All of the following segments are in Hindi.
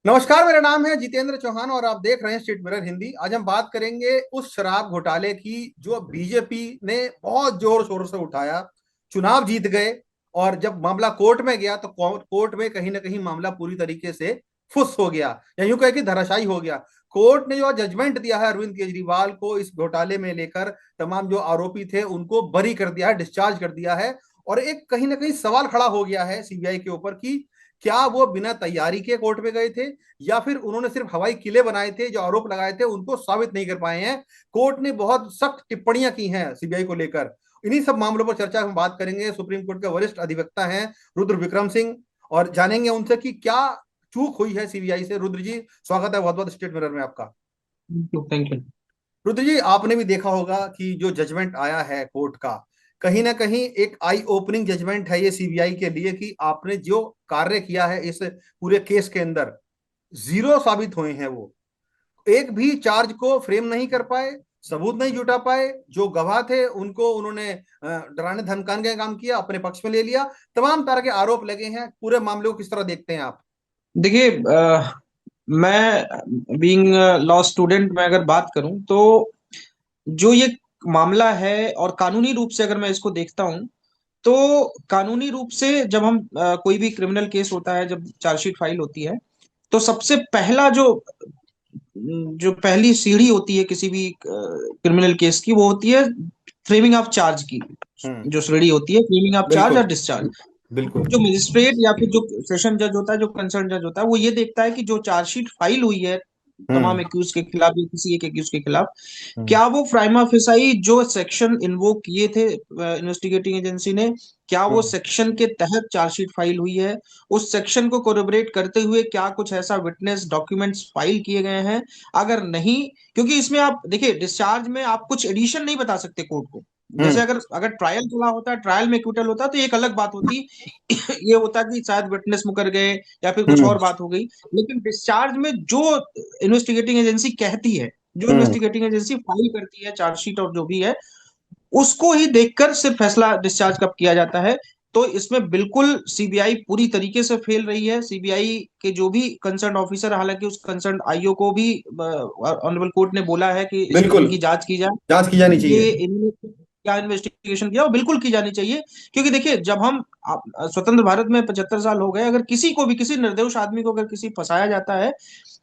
नमस्कार, मेरा नाम है जितेंद्र चौहान और आप देख रहे हैं स्टेट मिरर हिंदी। आज हम बात करेंगे उस शराब घोटाले की जो बीजेपी ने बहुत जोर शोर से उठाया। चुनाव जीत गए और जब मामला कोर्ट में गया तो कोर्ट में कहीं ना कहीं मामला पूरी तरीके से फुस हो गया, या यूं कहे कि धराशायी हो गया। कोर्ट ने जो जजमेंट दिया है अरविंद केजरीवाल को इस घोटाले में लेकर, तमाम जो आरोपी थे उनको बरी कर दिया है, डिस्चार्ज कर दिया है। और एक कहीं ना कहीं सवाल खड़ा हो गया है सीबीआई के ऊपर कि क्या वो बिना तैयारी के कोर्ट में गए थे, या फिर उन्होंने सिर्फ हवाई किले बनाए थे, जो आरोप लगाए थे उनको साबित नहीं कर पाए हैं। कोर्ट ने बहुत सख्त टिप्पणियां की हैं सीबीआई को लेकर। इन्हीं सब मामलों पर चर्चा हम बात करेंगे। सुप्रीम कोर्ट के वरिष्ठ अधिवक्ता हैं रुद्र विक्रम सिंह, और जानेंगे उनसे कि क्या चूक हुई है सीबीआई से। रुद्र जी, स्वागत है बहुत बहुत स्टेट मिरर में आपका। Thank you. रुद्र जी, आपने भी देखा होगा कि जो जजमेंट आया है कोर्ट का, कहीं ना कहीं एक आई ओपनिंग जजमेंट है ये सीबीआई के लिए कि आपने जो कार्य किया है इस पूरे केस के अंदर, जीरो साबित हुए हैं वो। एक भी चार्ज को फ्रेम नहीं कर पाए, सबूत नहीं जुटा पाए। जो गवाह थे उनको उन्होंने डराने धमकाने का काम किया, अपने पक्ष में ले लिया। तमाम तरह के आरोप लगे हैं। पूरे मामले को किस तरह देखते हैं आप? देखिए, मैं बीइंग लॉ स्टूडेंट मैं अगर बात करूं तो जो ये मामला है और कानूनी रूप से अगर मैं इसको देखता हूं तो कानूनी रूप से जब हम कोई भी क्रिमिनल केस होता है, जब चार्जशीट फाइल होती है तो सबसे पहला जो जो पहली सीढ़ी होती है किसी भी क्रिमिनल केस की, वो होती है फ्रेमिंग ऑफ चार्ज की। हम्म। जो श्रेणी होती है फ्रेमिंग ऑफ चार्ज बिल्कुल। और डिस्चार्ज। बिल्कुल। जो मजिस्ट्रेट या फिर जो सेशन जज होता है, जो कंसर्न जज होता है, वो ये देखता है कि जो चार्जशीट फाइल हुई है तमाम हम्म। एक्यूज के खिलाफ या किसी एक एक्यूज के खिलाफ, हम्म। क्या वो प्राइमा फेसाई जो सेक्शन इन्वोक किए थे इन्वेस्टिगेटिंग एजेंसी ने, क्या वो हम्म। सेक्शन के तहत चार्जशीट फाइल हुई है? उस सेक्शन को कोरिलेट करते हुए क्या कुछ ऐसा विटनेस डॉक्यूमेंट्स फाइल किए गए हैं? अगर नहीं, क्योंकि इसमें आप देखिए डिस्चार्ज में आप कुछ एडिशन नहीं बता सकते कोर्ट को। जैसे हम्म। अगर अगर ट्रायल चला होता, ट्रायल में एक्विटल होता तो एक अलग बात होती। ये होता कि शायद विटनेस मुकर गए या फिर कुछ हम्म। और बात हो गई। लेकिन डिस्चार्ज में जो इन्वेस्टिगेटिंग एजेंसी कहती है, जो हम्म। इन्वेस्टिगेटिंग एजेंसी फाइल करती है चार्जशीट और जो भी है, उसको ही देखकर सिर्फ फैसला डिस्चार्ज कब किया जाता है। तो इसमें बिल्कुल सीबीआई पूरी तरीके से फेल रही है। सीबीआई के जो भी कंसर्न ऑफिसर, हालांकि उस कंसर्न आईओ को भी ऑनरेबल कोर्ट ने बोला है कि बिल्कुल। इनकी जांच की जाए, जांच की जानी चाहिए। ये इन्होंने क्या इन्वेस्टिगेशन किया, वो बिल्कुल की जानी चाहिए। क्योंकि देखिए, जब हम स्वतंत्र भारत में 75 साल हो गए, अगर किसी को भी, किसी निर्दोष आदमी को अगर किसी फंसाया जाता है,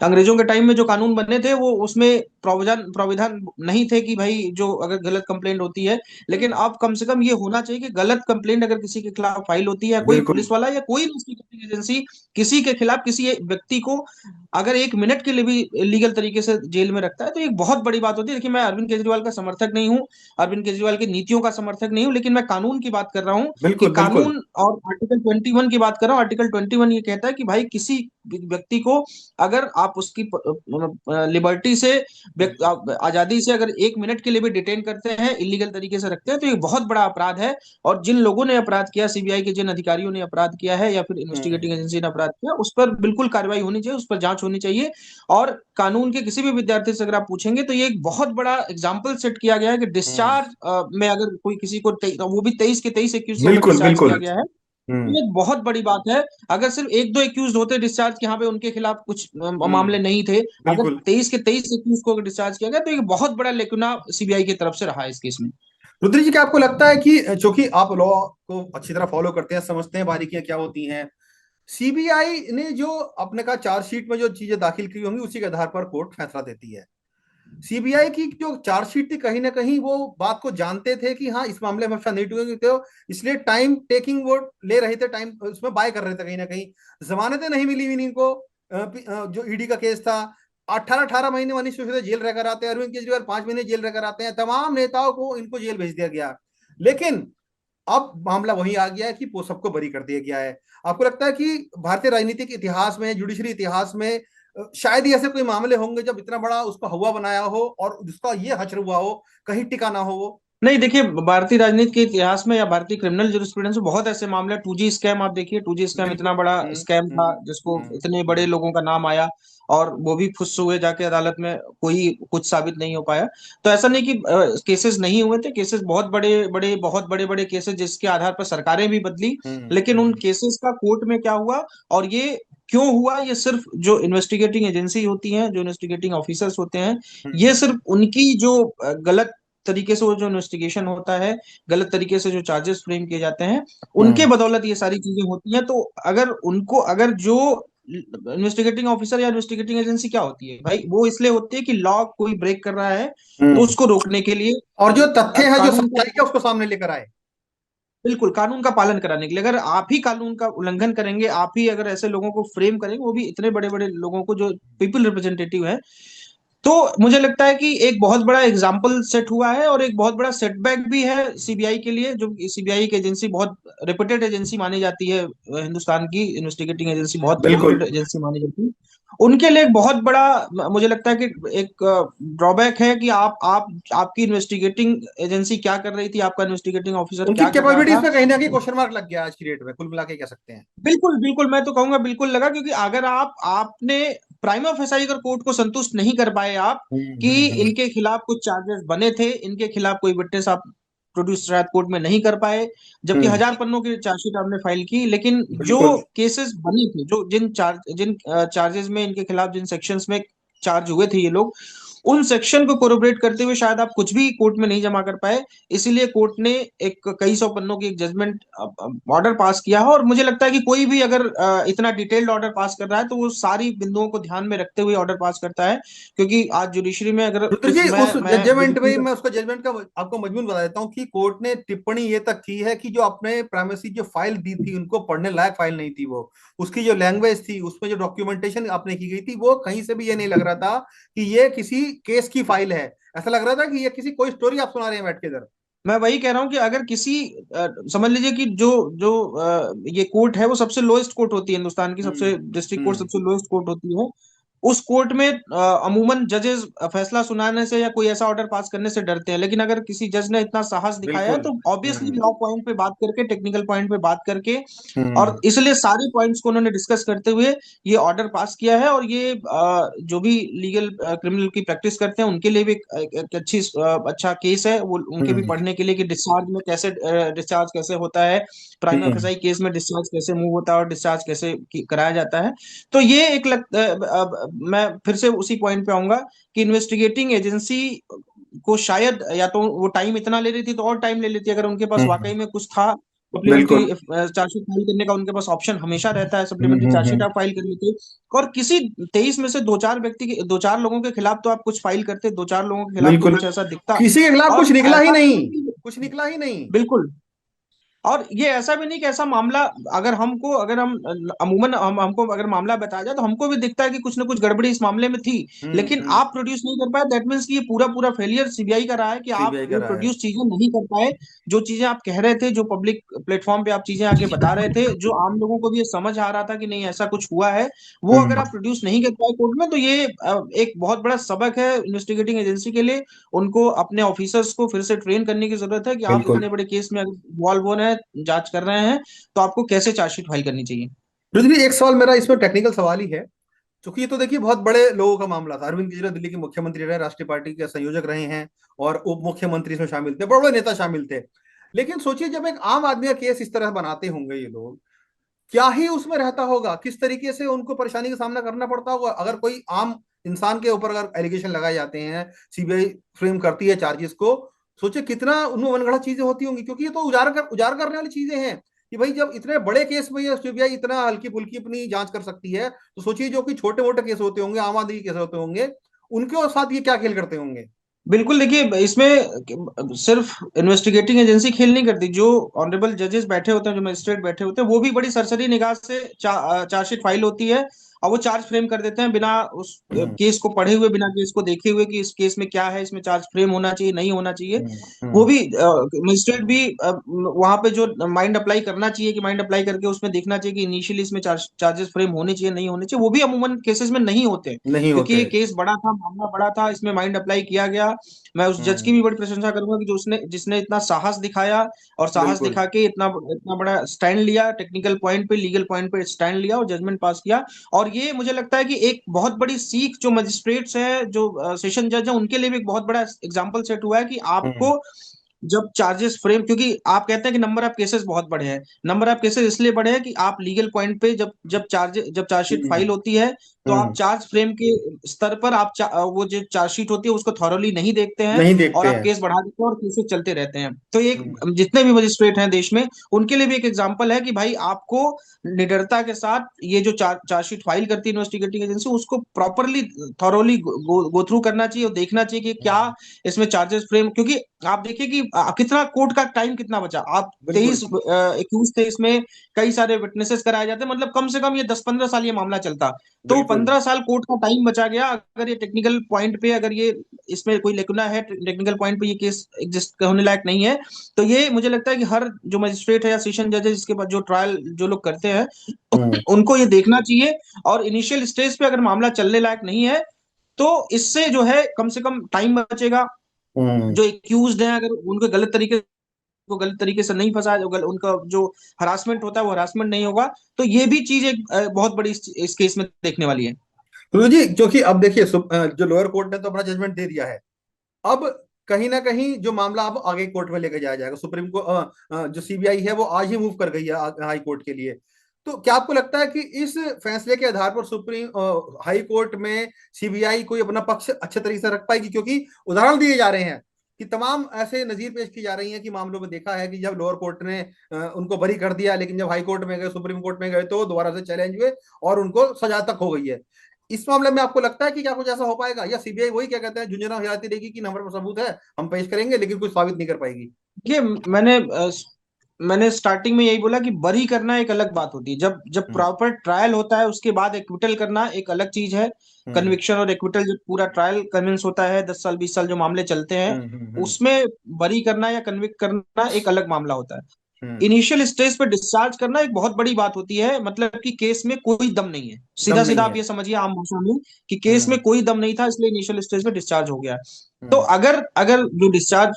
अंग्रेजों के टाइम में जो कानून बने थे वो उसमें प्रावधान प्राविधान नहीं थे कि भाई जो अगर गलत कंप्लेंट होती है। लेकिन अब कम से कम ये होना चाहिए कि गलत कंप्लेंट अगर किसी के खिलाफ फाइल होती है, कोई बिल्कुल। पुलिस वाला या कोई इन्वेस्टिगेटिंग एजेंसी किसी के खिलाफ, किसी एक व्यक्ति को अगर एक मिनट के लिए भी इलीगल तरीके से जेल में रखता है, तो एक बहुत बड़ी बात होती है। देखिए, मैं अरविंद केजरीवाल का समर्थक नहीं हूँ, अरविंद केजरीवाल की नीतियों का समर्थक नहीं हूं, लेकिन मैं कानून की बात कर रहा हूं कि बिल्कुल। बिल्कुल। कानून और आर्टिकल 21 की बात कर रहा हूं। आर्टिकल 21 ये कहता है कि भाई किसी व्यक्ति को अगर आप उसकी लिबर्टी से, आजादी से अगर एक मिनट के लिए भी डिटेन करते हैं, इलीगल तरीके से रखते हैं, तो ये बहुत बड़ा अपराध है। और जिन लोगों ने अपराध किया, सीबीआई के जिन अधिकारियों ने अपराध किया है या फिर हम्म। इन्वेस्टिगेटिंग एजेंसी ने अपराध किया, उस पर बिल्कुल कार्रवाई होनी चाहिए, उस पर जांच होनी चाहिए। और कानून के किसी भी विद्यार्थी से अगर आप पूछेंगे तो ये एक बहुत बड़ा एग्जाम्पल सेट किया गया है कि हम्म। डिस्चार्ज में अगर कोई किसी को वो भी 23 के 23 एक्यूज को अगर बिल्कुल। डिस्चार्ज किया बिल्कुल। गया है, हम्म। तो ये एक बहुत बड़ी बात है। अगर सिर्फ एक दो एक्यूज होते डिस्चार्ज के, यहाँ पे उनके खिलाफ कुछ मामले हम्म। नहीं थे, अगर बिल्कुल। 23 के 23 एक्यूज को अगर डिस्चार्ज किया गया, तो ये बहुत बड़ा लेकुना सीबीआई की तरफ से रहा है इस केस में। रुद्र जी, क्या आपको लगता है कि चूंकि आप लॉ को अच्छी तरह फॉलो करते हैं, समझते हैं बारीकियां क्या होती हैं, सीबीआई ने जो अपने का चार्जशीट में जो चीजें दाखिल की होंगी उसी के आधार पर कोर्ट फैसला देती है। सीबीआई की जो चार्जशीट थी, कहीं ना कहीं वो बात को जानते थे कि हाँ इस मामले में अच्छा नहीं टूकेंगे, तो इसलिए टाइम टेकिंग वो ले रहे थे, टाइम उसमें बाय कर रहे थे। कहीं ना कहीं जमानतें नहीं मिली हुई इनको। जो ईडी का केस था, 18-18 महीने मनीष सिसोदिया जेल रहकर आते हैं, अरविंद केजरीवाल 5 महीने जेल रहकर आते हैं, तमाम नेताओं को इनको जेल भेज दिया गया। लेकिन अब मामला वही आ गया है कि वो सबको बरी कर दिया गया है। आपको लगता है कि भारतीय राजनीतिक इतिहास में, जुडिशरी इतिहास में शायद ही ऐसे कोई मामले होंगे जब इतना बड़ा उसको हवा बनाया हो और जिसका ये हश्र हुआ हो, कहीं टिका ना हो वो? नहीं, देखिए, भारतीय राजनीति के इतिहास में या भारतीय क्रिमिनल जूरिस्प्रूडेंस में बहुत ऐसे मामले। 2G स्कैम आप देखिए, 2G स्कैम इतना बिल्कुल। बड़ा हम्म। स्कैम था हम्म। जिसको हम्म। इतने बड़े लोगों का नाम आया और वो भी फुस हुए जाके अदालत में, कोई कुछ साबित नहीं हो पाया। तो ऐसा नहीं कि केसेस नहीं हुए थे, केसेस बहुत बड़े बड़े, बहुत बड़े बड़े केसेस जिसके आधार पर सरकारें भी बदली। हम्म। लेकिन उन हम्म। केसेस का कोर्ट में क्या हुआ, और ये क्यों हुआ, ये सिर्फ जो इन्वेस्टिगेटिंग एजेंसी होती हैं, जो इन्वेस्टिगेटिंग ऑफिसर्स होते हैं, ये हम्म। सिर्फ उनकी जो गलत तरीके से वो जो इन्वेस्टिगेशन होता है, गलत तरीके से जो चार्जेस फ्रेम किए जाते हैं, उनके हम्म। बदौलत ये सारी चीजें होती हैं। तो अगर उनको, अगर जो इन्वेस्टिगेटिंग ऑफिसर या इन्वेस्टिगेटिंग एजेंसी क्या होती है भाई, वो इसलिए होती है कि लॉ कोई ब्रेक कर रहा है तो हम्म। उसको रोकने के लिए, और जो तथ्य है, जो कानून का, सच्चाई है, उसको सामने लेकर आए। बिल्कुल कानून का पालन कराने के लिए। अगर आप ही कानून का उल्लंघन करेंगे, आप ही अगर ऐसे लोगों को फ्रेम करेंगे, वो भी इतने बड़े बड़े लोगों को जो पीपल रिप्रेजेंटेटिव है, तो मुझे लगता है कि एक बहुत बड़ा एग्जाम्पल सेट हुआ है और एक बहुत बड़ा सेटबैक भी है सीबीआई के लिए। जो सीबीआई की एजेंसी बहुत रेपुटेड एजेंसी मानी जाती है, हिंदुस्तान की इन्वेस्टिगेटिंग एजेंसी बहुत बिल्कुल। रेपुटेड एजेंसी मानी जाती है, उनके लिए एक बहुत बड़ा, मुझे लगता है कि एक ड्रॉबैक है कि आप आपकी इन्वेस्टिगेटिंग एजेंसी क्या कर रही थी, आपका इन्वेस्टिगेटिंग ऑफिसर उनकी क्या कर रहा कैपेबिलिटीज था। पे कहीं ना कहीं क्वेश्चन मार्क लग गया आज की डेट में, कुल मिला के कह सकते हैं। बिल्कुल बिल्कुल, मैं तो कहूंगा बिल्कुल लगा, क्योंकि अगर आपने प्राइमा फेसाई अगर कोर्ट को संतुष्ट नहीं कर पाए आप कि हम्म। इनके खिलाफ कुछ चार्जेस बने थे, इनके खिलाफ कोई विटनेस आप प्रोड्यूस शायद कोर्ट में नहीं कर पाए, जबकि हम्म। 1000 पन्नों की चार्जशीट आपने फाइल की, लेकिन जो बिल्कुल। केसेस बने थे, जो जिन चार्जेस में, इनके खिलाफ जिन सेक्शंस में चार्ज हुए थे ये लोग, उन सेक्शन को कोरोबरेट करते हुए शायद आप कुछ भी कोर्ट में नहीं जमा कर पाए। इसीलिए कोर्ट ने एक कई सौ पन्नों की एक जजमेंट ऑर्डर पास किया है। और मुझे लगता है कि कोई भी अगर इतना डिटेल्ड ऑर्डर पास कर रहा है तो वो सारी बिंदुओं को ध्यान में रखते हुए ऑर्डर पास करता है, क्योंकि आज जुडिशरी में अगर रुद्र किस जी, उस मैं जजमेंट में जुडिशरी ही का, मैं उसका जजमेंट का आपको मजमून बता देता हूँ कि कोर्ट ने टिप्पणी ये तक की है कि जो आपने प्राइमेसी जो फाइल दी थी, उनको पढ़ने लायक फाइल नहीं थी वो। उसकी जो लैंग्वेज थी, उसमें जो डॉक्यूमेंटेशन आपने की गई थी, वो कहीं से भी ये नहीं लग रहा था कि ये किसी केस की फाइल है। ऐसा लग रहा था कि ये किसी कोई स्टोरी आप सुना रहे हैं बैठ के इधर। मैं वही कह रहा हूँ कि अगर किसी समझ लीजिए कि जो जो ये कोर्ट है वो सबसे लोएस्ट कोर्ट होती है हिंदुस्तान की, हम्म। सबसे डिस्ट्रिक्ट कोर्ट हम्म। सबसे लोएस्ट कोर्ट होती है। उस कोर्ट में अमूमन जजेस फैसला सुनाने से या कोई ऐसा ऑर्डर पास करने से डरते हैं, लेकिन अगर किसी जज ने इतना साहस दिखाया है बिल्कुल। तो ऑब्वियसली हम्म। लॉ पॉइंट पे बात करके, टेक्निकल पॉइंट पे बात करके, हम्म। और इसलिए सारे पॉइंट्स को उन्होंने डिस्कस करते हुए ये ऑर्डर पास किया है। और ये जो भी लीगल क्रिमिनल की प्रैक्टिस करते हैं उनके लिए भी एक अच्छी अच्छा केस है, वो उनके भी हम्म। पढ़ने के लिए कि डिस्चार्ज में कैसे, डिस्चार्ज कैसे होता है, प्राइमा हम्म। फेसाई केस में डिस्चार्ज कैसे मूव होता है और डिस्चार्ज कैसे कराया जाता है। तो ये एक मैं फिर से उसी पॉइंट पे आऊंगा कि इन्वेस्टिगेटिंग एजेंसी को शायद, या तो वो टाइम इतना ले रही थी तो और टाइम ले लेती, अगर उनके पास हम्म। वाकई में कुछ था सप्लीमेंट्री बिल्कुल। चार्जशीट फाइल करने का, उनके पास ऑप्शन हमेशा रहता है, हम्म। सप्लीमेंट्री चार्जशीट आप फाइल कर लेते। और किसी 23 में से दो चार लोगों के खिलाफ तो आप कुछ फाइल करते, दो चार लोगों के खिलाफ तो बिल्कुल। कुछ ऐसा दिखता। किसी के खिलाफ कुछ और निकला ही ऐसा भी नहीं। नहीं कि, कुछ निकला ही नहीं। बिल्कुल, और ये ऐसा भी नहीं कि ऐसा मामला, अगर हमको, अगर हम अमूमन हमको अगर मामला बताया जाए तो हमको भी दिखता है कि कुछ ना कुछ गड़बड़ी इस मामले में थी, लेकिन हम्म। आप प्रोड्यूस नहीं कर पाए, दैट मीन्स कि ये पूरा पूरा फेलियर सीबीआई का रहा है कि आप सीबीआई का वो रहा है। प्रोड्यूस चीजें नहीं कर पाए, जो चीजें आप कह रहे थे, जो पब्लिक प्लेटफॉर्म पे आप चीजें आके बता रहे थे, जो आम लोगों को भी ये समझ आ रहा था कि नहीं ऐसा कुछ हुआ है, वो अगर हम्म। आप प्रोड्यूस नहीं कर पाए कोर्ट में, तो ये एक बहुत बड़ा सबक है इन्वेस्टिगेटिंग एजेंसी के लिए। उनको अपने ऑफिसर्स को फिर से ट्रेन करने की जरूरत है कि आप बिल्कुल। इतने बड़े केस में इन्वॉल्व हो रहे हैं, जांच कर रहे हैं, तो आपको कैसे चार्जशीट फाइल करनी चाहिए। रुद्र जी, एक सवाल मेरा इसमें टेक्निकल सवाल ही है। क्योंकि ये तो देखिए बहुत बड़े लोगों का मामला था। अरविंद केजरीवाल दिल्ली के मुख्यमंत्री रहे, राष्ट्रीय पार्टी के संयोजक रहे हैं, और उप मुख्यमंत्री इसमें शामिल थे, बड़े बड़े नेता शामिल थे। लेकिन सोचिए, जब एक आम आदमी का केस इस तरह बनाते होंगे ये लोग, क्या ही उसमें रहता होगा, किस तरीके से उनको परेशानी का सामना करना पड़ता होगा। अगर कोई आम इंसान के ऊपर अगर एलिगेशन लगाए जाते हैं, सीबीआई फ्रेम करती है चार्जेस को, सोचिए कितना उनमें मनगढ़ंत चीजें होती होंगी। क्योंकि ये तो उजागर करने वाली चीजें हैं कि भाई जब इतने बड़े केस में ये सीबीआई इतना हल्की फुल्की अपनी जांच कर सकती है, तो सोचिए जो कि छोटे मोटे केस होते होंगे, आम आदमी के केस होते होंगे, उनके साथ ये क्या खेल करते होंगे। बिल्कुल, देखिए इसमें सिर्फ इन्वेस्टिगेटिंग एजेंसी खेल नहीं करती, जो ऑनरेबल जजेस बैठे होते हैं, जो मजिस्ट्रेट बैठे होते हैं, वो भी बड़ी सरसरी निगाह से चार्जशीट फाइल होती है और वो चार्ज फ्रेम कर देते हैं बिना उस हम्म। केस को पढ़े हुए, बिना केस को देखे हुए कि इस केस में क्या है, इसमें चार्ज फ्रेम होना चाहिए नहीं होना चाहिए। हम्म। वो हम्म। भी मजिस्ट्रेट भी वहां पे जो माइंड अप्लाई करना चाहिए, कि माइंड अप्लाई करके उसमें देखना चाहिए कि इनिशियली इसमें चार्जेस फ्रेम होने चाहिए नहीं होने चाहिए, वो भी अमूमन केसेस में नहीं होते, नहीं क्योंकि होते ये हैं। केस बड़ा था, मामला बड़ा था, इसमें माइंड अप्लाई किया गया। मैं उस जज की हम्म। भी बड़ी प्रशंसा करूंगा कि जो उसने जिसने इतना साहस दिखाया और साहस बिल्कुल। दिखा के इतना इतना बड़ा स्टैंड लिया, टेक्निकल पॉइंट पे, लीगल पॉइंट पे स्टैंड लिया और जजमेंट पास किया। और ये मुझे लगता है कि एक बहुत बड़ी सीख जो मजिस्ट्रेट्स हैं, जो सेशन जज हैं, उनके लिए भी एक बहुत बड़ा एग्जाम्पल सेट हुआ है कि हम्म। आपको जब चार्जेस फ्रेम, क्योंकि आप कहते हैं कि नंबर ऑफ केसेस बहुत बढ़े हैं, नंबर ऑफ केसेस इसलिए बढ़े हैं कि आप लीगल पॉइंट पे जब चार्जशीट फाइल हम्म। होती है, तो आप हम्म। चार्ज फ्रेम के स्तर पर वो जो चार्जशीट होती है उसको थॉरोली नहीं देखते हैं, नहीं और देखते आप हैं। केस बढ़ा देते हैं और केसेस चलते रहते हैं। तो ये हम्म। जितने भी मजिस्ट्रेट हैं देश में, उनके लिए भी एक एग्जाम्पल है कि भाई आपको निडरता के साथ ये जो चार्जशीट फाइल करती है इन्वेस्टिगेटिंग एजेंसी, उसको प्रॉपरली थॉरोली गो थ्रू करना चाहिए और देखना चाहिए कि क्या हम्म। इसमें चार्जेस फ्रेम, क्योंकि आप देखिए कि कितना कोर्ट का टाइम कितना बचा। आप बिल्कुल। 23 थे, इसमें कई सारे विटनेसेस कराए जाते, मतलब कम से कम ये 10-15 साल ये मामला चलता। तो बिल्कुल। 15 साल कोर्ट का टाइम बचा गया। अगर ये टेक्निकल पॉइंट पे, अगर ये इसमें कोई लेकुना है टेक्निकल पॉइंट पे, ये केस एग्जिस्ट होने लायक नहीं है, तो ये मुझे लगता है कि हर जो मजिस्ट्रेट है या सेशन जज है जिसके पास जो ट्रायल जो लोग करते हैं, हम्म। उनको ये देखना चाहिए। और इनिशियल स्टेज पे अगर मामला चलने लायक नहीं है, तो इससे जो है कम से कम टाइम बचेगा। हम्म। जो एक्यूज्ड हैं, अगर उनको गलत तरीके से नहीं फंसा, उनका जो हरासमेंट होता है वो हरासमेंट नहीं होगा। तो ये भी चीज एक बहुत बड़ी इस केस में देखने वाली है। गुरु जी, क्योंकि अब देखिए जो लोअर कोर्ट ने तो अपना जजमेंट दे दिया है। अब कहीं ना कहीं जो मामला अब आगे कोर्ट में लेके जाया जाएगा, सुप्रीम कोर्ट जो सीबीआई है वो आज ही मूव कर गई है हाई कोर्ट के लिए। तो क्या आपको लगता है कि इस फैसले के आधार पर सुप्रीम हाई कोर्ट में सीबीआई कोई अपना पक्ष अच्छे तरीके से रख पाएगी? क्योंकि उदाहरण दिए जा रहे हैं कि तमाम ऐसे नजीर पेश की जा रही हैं कि मामलों में देखा है कि जब लोअर कोर्ट ने उनको बरी कर दिया, लेकिन जब हाई कोर्ट में गए, सुप्रीम कोर्ट में गए, तो दोबारा से चैलेंज हुए और उनको सजा तक हो गई है। इस मामले में आपको लगता है कि क्या कुछ ऐसा हो पाएगा, या सीबीआई वही क्या कहते हैं, झुंझुना हिलाती रहेगी कि हमारे पास सबूत है, हम पेश करेंगे, लेकिन कुछ साबित नहीं कर पाएगी? ये मैंने स्टार्टिंग में यही बोला कि बरी करना एक अलग बात होती है। जब जब हम्म। प्रॉपर ट्रायल होता है उसके बाद एक्विटल करना एक अलग चीज है। हम्म। कन्विक्शन और एक्विटल, जब पूरा ट्रायल कन्विंस होता है, 10 साल 20 साल जो मामले चलते हैं, हम्म। हम्म। उसमें बरी करना या कन्विक्ट करना एक अलग मामला होता है। हम्म। इनिशियल स्टेज पे डिस्चार्ज करना एक बहुत बड़ी बात होती है, मतलब कि केस में कोई दम नहीं है, दम सीधा सीधा नहीं आप है। ये समझिए आम भाषा में, कि केस हम्म। में कोई दम नहीं था, इसलिए इनिशियल स्टेज पे डिस्चार्ज हो गया। तो हम्म। अगर अगर जो डिस्चार्ज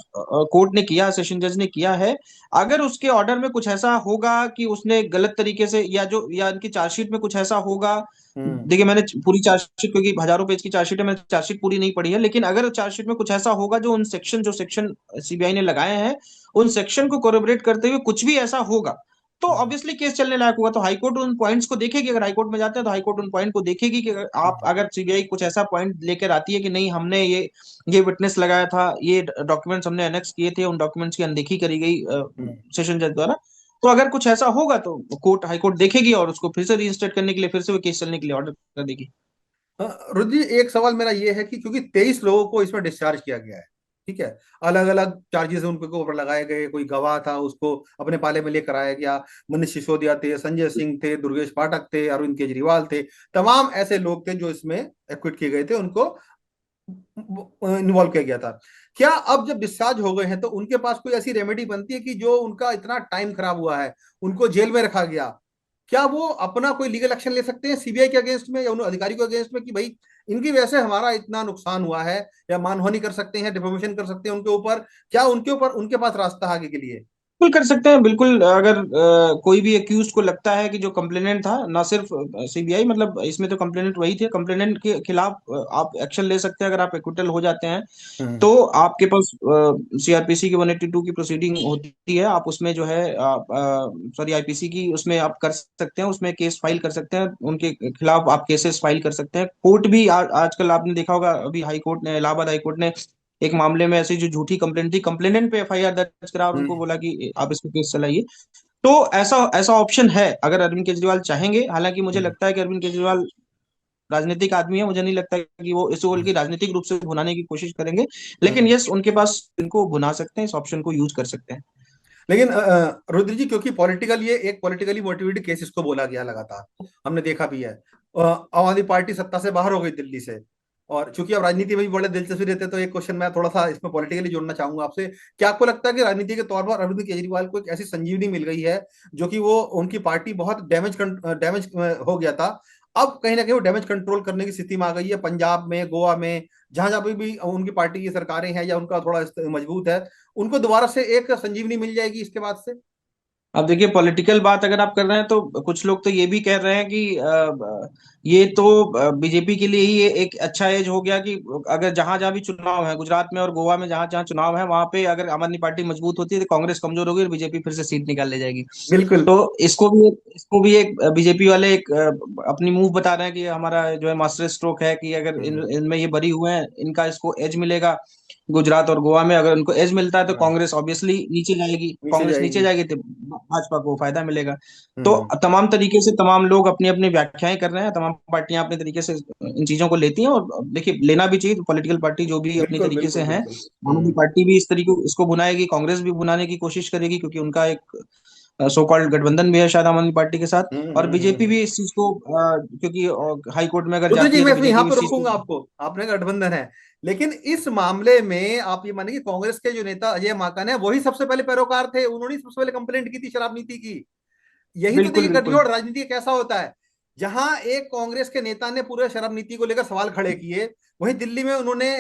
कोर्ट ने किया, सेशन जज ने किया है, अगर उसके ऑर्डर में कुछ ऐसा होगा कि उसने गलत तरीके से, या इनकी चार्जशीट में कुछ ऐसा होगा। हम्म। देखिए, मैंने पूरी चार्जशीट, क्योंकि हजारों पेज की चार्जशीट है, मैंने चार्जशीट पूरी नहीं पढ़ी है, लेकिन अगर चार्जशीट में कुछ ऐसा होगा, जो सेक्शन सीबीआई ने लगाए हैं, उन सेक्शन को कोरिलेट करते हुए कुछ भी ऐसा होगा, तो हम्म। ऑब्वियसली केस चलने लायक होगा। तो हाईकोर्ट उन पॉइंट्स को देखेगी। अगर हाईकोर्ट में जाते हैं तो हाईकोर्ट उन पॉइंट को देखेगी कि अगर सीबीआई कुछ ऐसा पॉइंट लेकर आती है कि नहीं, हमने ये विटनेस लगाया था, ये डॉक्यूमेंट्स हमने एनेक्स किए थे, उन डॉक्यूमेंट्स की अनदेखी करी गई हम्म। सेशन जज द्वारा, तो अगर कुछ ऐसा होगा तो हाई कोर्ट देखेगी और उसको फिर से रीइंस्टेट करने के लिए, फिर से वो केस चलने के लिए ऑर्डर कर देगी। रुचि जी, एक सवाल मेरा ये है कि क्योंकि 23 लोगों को इसमें डिस्चार्ज किया गया है, ठीक है, अलग अलग चार्जेस उनके ऊपर लगाए गए, कोई गवाह था उसको अपने पाले में लेकर आया गया, मनीष सिसोदिया थे, संजय सिंह थे, दुर्गेश पाठक थे, अरविंद केजरीवाल थे, तमाम ऐसे लोग थे जो इसमें एक्विट किए गए थे, उनको इन्वॉल्व किया गया था। क्या अब जब डिस्चार्ज हो गए हैं तो उनके पास कोई ऐसी रेमेडी बनती है कि जो उनका इतना टाइम खराब हुआ है, उनको जेल में रखा गया, क्या वो अपना कोई लीगल एक्शन ले सकते हैं सीबीआई के अगेंस्ट में या उन अधिकारी के अगेंस्ट में कि भाई इनकी वजह से हमारा इतना नुकसान हुआ है, या मानहानि कर सकते हैं, डिफेमेशन कर सकते हैं उनके ऊपर? क्या उनके ऊपर उनके पास रास्ता है आगे के लिए? बिल्कुल कर सकते हैं, बिल्कुल। अगर कोई भी एक्यूज को लगता है कि जो कंप्लेनेंट था, ना सिर्फ सीबीआई, मतलब इसमें तो कंप्लेनेंट वही थे, कंप्लेनेंट के खिलाफ आप एक्शन ले सकते हैं अगर आप एक्विटल हो जाते हैं। हम्म। तो आपके पास सीआरपीसी की 182 की प्रोसीडिंग होती है, आप उसमें जो है, सॉरी, आईपीसी की, उसमें आप कर सकते हैं, उसमें केस फाइल कर सकते हैं, उनके खिलाफ आप केसेस फाइल कर सकते हैं। कोर्ट भी आजकल आपने देखा होगा, अभी हाई कोर्ट ने, इलाहाबाद हाई कोर्ट ने एक मामले में ऐसी जो झूठी कंप्लेंट थी, कंप्लेनेंट पे एफआईआर दर्ज करा और उनको हम्म। बोला कि आप इसको केस चलाइए। तो ऐसा ऐसा ऑप्शन है अगर अरविंद केजरीवाल चाहेंगे। हालांकि मुझे हम्म। लगता है कि अरविंद केजरीवाल राजनीतिक आदमी है, मुझे नहीं लगता कि वो इस रोल की राजनीतिक रूप से भुनाने की कोशिश करेंगे। लेकिन हम्म। यस, उनके पास, इनको भुना सकते हैं, इस ऑप्शन को यूज कर सकते हैं। लेकिन रुद्र जी, क्योंकि पॉलिटिकल, ये एक पॉलिटिकली मोटिवेटेड केस इसको बोला गया लगातार, हमने देखा भी है। आम आदमी पार्टी सत्ता से बाहर हो गई दिल्ली से, और चूंकि अब राजनीति में भी बड़े दिलचस्पी रहते हैं, तो एक क्वेश्चन मैं थोड़ा सा इसमें पॉलिटिकली जोड़ना चाहूंगा आपसे। क्या आपको लगता है कि राजनीति के तौर पर अरविंद केजरीवाल को एक ऐसी संजीवनी मिल गई है, जो कि वो, उनकी पार्टी बहुत डैमेज हो गया था, अब कहीं ना कहीं वो डैमेज कंट्रोल करने की स्थिति में आ गई है, पंजाब में, गोवा में, जहां जहां भी उनकी पार्टी की सरकारें हैं या उनका थोड़ा मजबूत है, उनको दोबारा से एक संजीवनी मिल जाएगी इसके बाद से? अब देखिए, पॉलिटिकल बात अगर आप कर रहे हैं तो कुछ लोग तो ये भी कह रहे हैं कि ये तो बीजेपी के लिए ही ये एक अच्छा एज हो गया कि अगर जहां जहां भी चुनाव है, गुजरात में और गोवा में जहां जहां चुनाव है, वहां पे अगर आम आदमी पार्टी मजबूत होती है तो कांग्रेस कमजोर होगी और बीजेपी फिर से सीट निकाल ले जाएगी। बिल्कुल। तो इसको भी एक बीजेपी वाले एक अपनी मूव बता रहे हैं कि हमारा जो है मास्टर स्ट्रोक है कि अगर हम्म। इनमें ये बरी हुए हैं, इनका इसको एज मिलेगा। गुजरात और गोवा में अगर उनको एज मिलता है तो हाँ, कांग्रेस ऑब्वियसली नीचे जाएगी, नीचे कांग्रेस नीचे जाएगी। जाएगी तो भाजपा को फायदा मिलेगा। तो हम्म। तमाम तरीके से तमाम लोग अपनी अपनी व्याख्याएं कर रहे हैं, तमाम पार्टियां अपने तरीके से इन चीजों को लेती हैं, और देखिए लेना भी चाहिए। पॉलिटिकल पार्टी जो भी अपनी बिल्कुल तरीके से बिल्कुल हैं, बिल्कुल। आम आदमी पार्टी भी इस तरीके इसको भुनाएगी, कांग्रेस भी भुनाने की कोशिश करेगी क्योंकि उनका एक सो कॉल्ड गठबंधन भी है शायद आम आदमी पार्टी के साथ। और बीजेपी भी इस चीज को क्योंकि हाई कोर्ट में अगर रुद्र जाती जी, है तो मैं यहाँ बीजेपी भी पे इस चीज को। रोकूंगा आपको। आपने गठबंधन है, लेकिन इस मामले में आप ये मानिए कि कांग्रेस के जो नेता अजय माकन है वही सबसे पहले पैरोकार थे, उन्होंने सबसे पहले कंप्लेंट की थी शराब नीति की। यही तो बिल्कुल देखिए बिल्कुल गठजोड़ राजनीति कैसा होता है। जहां एक कांग्रेस के नेता ने पूरे शराब नीति को लेकर सवाल खड़े किए, वहीं दिल्ली में उन्होंने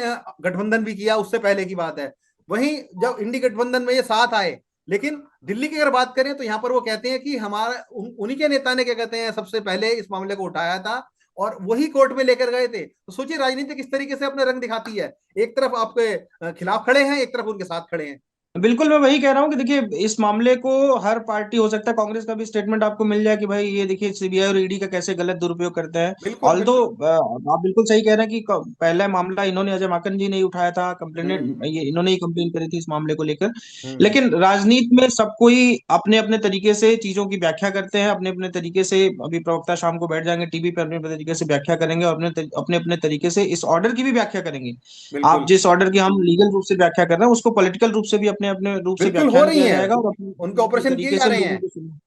गठबंधन भी किया, उससे पहले की बात है। वहीं जब इंडी गठबंधन में ये साथ आए, लेकिन दिल्ली की अगर बात करें तो यहाँ पर वो कहते हैं कि हमारा उन्हीं के नेता ने क्या कहते हैं सबसे पहले इस मामले को उठाया था और वही कोर्ट में लेकर गए थे। तो सोचिए राजनीति किस तरीके से अपने रंग दिखाती है। एक तरफ आपके खिलाफ खड़े हैं, एक तरफ उनके साथ खड़े हैं। बिल्कुल, मैं वही कह रहा हूँ कि देखिए इस मामले को हर पार्टी, हो सकता है कांग्रेस का भी स्टेटमेंट आपको मिल जाए कि भाई ये देखिए सीबीआई और ईडी का कैसे गलत दुरुपयोग करते हैं। बिल्कुल ऑल्दो बिल्कुल। आप बिल्कुल सही कह रहे हैं कि पहला मामला इन्होंने, अजय माकन जी ने ही उठाया था, हम्म कंप्लेनेंट ये इन्होंने ही कंप्लेन करी थी इस मामले को लेकर। हम्म। लेकिन राजनीति में सब कोई अपने अपने तरीके से चीजों की व्याख्या करते हैं, अपने अपने तरीके से। अभी प्रवक्ता शाम को बैठ जाएंगे टीवी पे, अपने अपने तरीके से व्याख्या करेंगे और अपने अपने तरीके से इस ऑर्डर की भी व्याख्या करेंगे। आप बिल्कुल जिस ऑर्डर की हम लीगल रूप से व्याख्या कर रहे हैं उसको पॉलिटिकल रूप से भी अपने अपने रूप से बिल्कुल हो व्याख्यान रही किया हैं। जाएगा और अपने उनके अपने अपने ऑपरेशन किए तरीके जा से रहे लोगों हैं। को सुनना।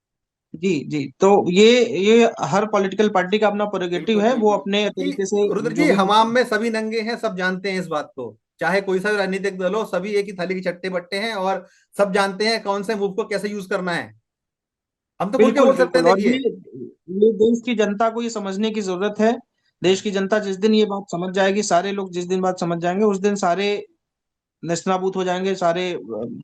जी जी, तो ये हर पॉलिटिकल पार्टी का अपना प्रोरोगेटिव बिल्कुल है, वो बिल्कुल। अपने कि तरीके से रुद्र जो जी, भी। हमाम में सभी नंगे हैं, सब जानते हैं इस बात को। चाहे कोई सा भी राजनीतिक दल हो, सभी एक ही थाली के चट्टे बट्टे हैं और सब जानते हैं कौन से मूव को कैसे यूज करना है। हम तो खुल के बिल्कुल बोल सकते हैं, बिल्कुल, और देखिए। ये देश की जनता को ये समझने की जरूरत है। देश की जनता जिस दिन ये बात समझ जाएगी, सारे लोग जिस दिन बात समझ जाएंगे, उस दिन सारे नेस्तनाबूत हो जाएंगे, सारे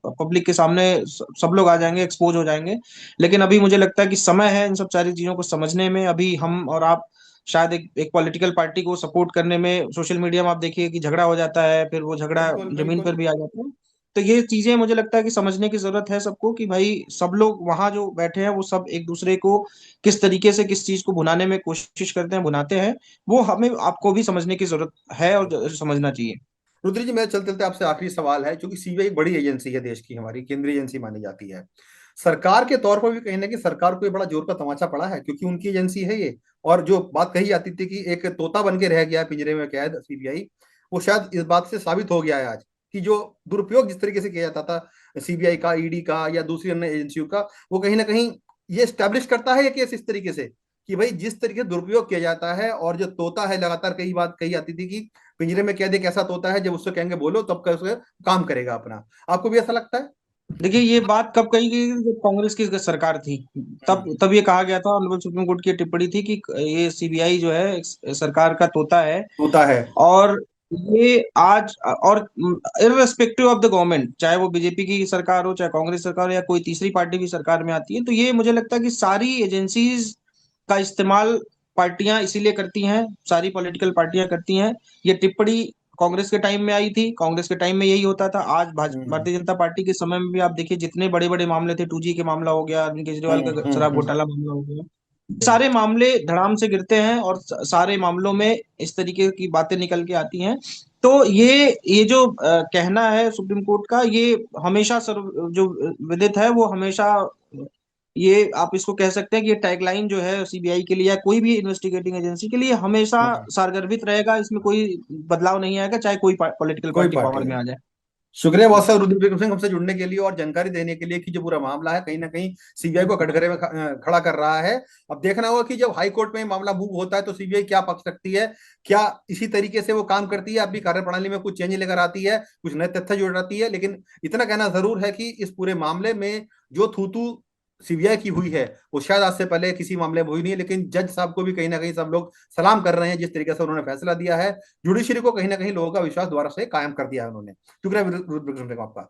पब्लिक के सामने सब लोग आ जाएंगे, एक्सपोज हो जाएंगे। लेकिन अभी मुझे लगता है कि समय है इन सब सारी चीजों को समझने में। अभी हम और आप शायद एक पॉलिटिकल पार्टी को सपोर्ट करने में सोशल मीडिया में आप देखिए कि झगड़ा हो जाता है, फिर वो झगड़ा बिल्कुल जमीन पर बिल्कुल भी आ जाता है। तो ये चीजें मुझे लगता है कि समझने की जरूरत है सबको कि भाई सब लोग वहां जो बैठे हैं वो सब एक दूसरे को किस तरीके से किस चीज को भुनाने में कोशिश करते हैं, भुनाते हैं। वो हमें आपको भी समझने की जरूरत है और समझना चाहिए। रुद्र जी, मेरा चलते चलते आपसे आखिरी सवाल है, क्योंकि सीबीआई एक बड़ी एजेंसी है, देश की हमारी केंद्रीय एजेंसी मानी जाती है। सरकार के तौर पर भी कहीं ना कहीं सरकार को ये बड़ा जोर का तमाचा पड़ा है, क्योंकि उनकी एजेंसी है ये। और जो बात कही जाती थी कि एक तोता बन के रह गया पिंजरे में कैद सीबीआई, वो शायद इस बात से साबित हो गया है आज कि जो दुरुपयोग जिस तरीके से किया जाता था सीबीआई का, ईडी का या दूसरी अन्य एजेंसियों का, वो कहीं ना कहीं ये स्टैब्लिश करता है ये केस इस तरीके से कि भाई जिस तरीके से दुरुपयोग किया जाता है। और जो तोता है, लगातार कई बात कही जाती थी कि पिंजरे में कैद एक ऐसा तोता है, जब उससे कहेंगे बोलो तब कर उसका काम करेगा अपना। आपको भी ऐसा लगता है? देखिए ये बात कब कही गई थी? जब कांग्रेस की सरकार थी, तब ये कहा गया था, ऑनरेबल सुप्रीम कोर्ट की टिप्पणी थी कि ये सीबीआई जो है एक सरकार का तोता है। तोता है। और ये आज और इररेस्पेक्टिव ऑफ द गवर्नमेंट, चाहे वो बीजेपी की सरकार हो, चाहे कांग्रेस सरकार हो, या कोई तीसरी पार्टी भी सरकार में आती है, तो ये मुझे लगता है कि सारी एजेंसीज का इस्तेमाल पार्टियां इसीलिए करती हैं, सारी पॉलिटिकल पार्टियां करती हैं। ये टिप्पणी कांग्रेस के टाइम में आई थी, कांग्रेस के टाइम में यही होता था। आज हम्म भारतीय जनता पार्टी के समय में भी आप देखिए जितने बड़े बड़े मामले थे, 2G के मामला हो गया, अरविंद केजरीवाल का शराब हम्म। घोटाला मामला हो गया, सारे मामले धड़ाम से गिरते हैं और सारे मामलों में इस तरीके की बातें निकल के आती हैं। तो ये जो कहना है सुप्रीम कोर्ट का, ये हमेशा सर्व जो विदित है, वो हमेशा ये आप इसको कह सकते हैं कि ये टैगलाइन जो है सीबीआई के लिए या कोई भी इन्वेस्टिगेटिंग एजेंसी के लिए हमेशा हम्म। सारगर्भित रहेगा। इसमें कोई बदलाव नहीं आएगा, चाहे कोई पॉलिटिकल कोई पार्टी पार्टी पावर में है। आ जाए। शुक्रिया बहुत साहब रुद्र बिक्रम सिंह, हमसे जुड़ने के लिए और जानकारी देने के लिए कि जो पूरा मामला है कहीं ना कहीं सीबीआई को कटघरे में खड़ा कर रहा है। अब देखना होगा कि जब हाई कोर्ट में मामला मूव होता है तो सीबीआई क्या पक्ष रखती है, क्या इसी तरीके से वो काम करती है, अपनी कार्यप्रणाली में कुछ चेंज लेकर आती है, कुछ नए तथ्य जोड़ती है। लेकिन इतना कहना जरूर है कि इस पूरे मामले में जो थूथू सीबीआई की हुई है वो शायद आज से पहले किसी मामले में हुई नहीं है। लेकिन जज साहब को भी कहीं ना कहीं सब लोग सलाम कर रहे हैं, जिस तरीके से उन्होंने फैसला दिया है। जुडिशरी को कहीं ना कहीं लोगों का विश्वास दोबारा से कायम कर दिया है उन्होंने। शुक्रिया विक्रम सिंह आपका।